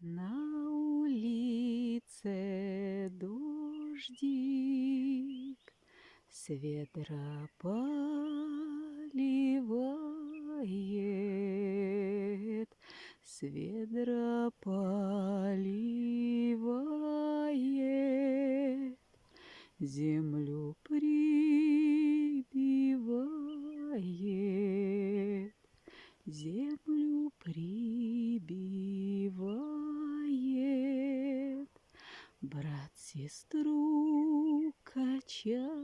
На улице дождик с ведра поливает, с ведра поливает, землю прибивает, землю прибивает, брат сестру качает.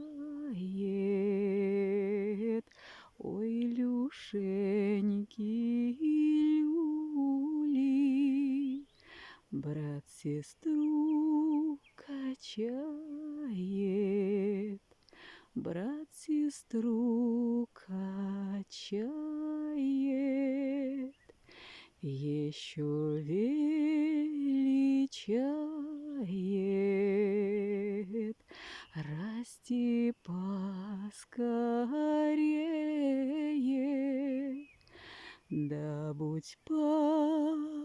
Ой, Люшеньки, люли, брат сестру качает, брат сестру качает. Еще величает, расти поскорее, да будь поумнее,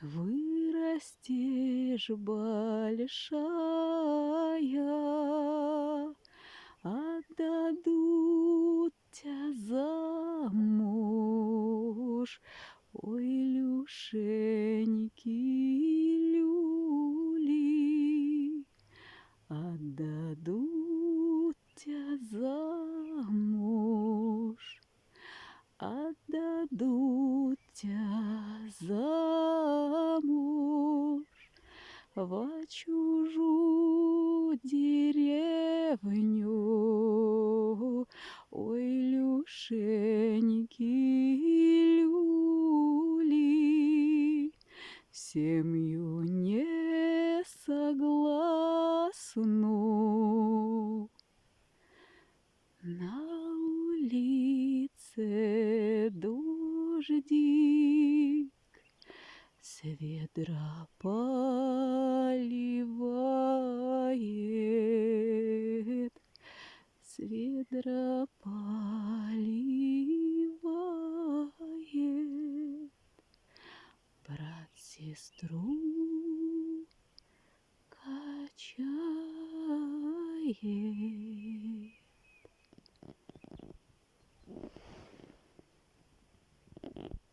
вырастешь большая, отдадут тя замуж. Ой, Люшеньки, люли, отдадут тя замуж, отдадут тя замуж во чужую деревню. Ой, Люшеньки, люли, в семью не согласну. На улице дождик с ведра поливает, с ведра поливает, брат сестру качает.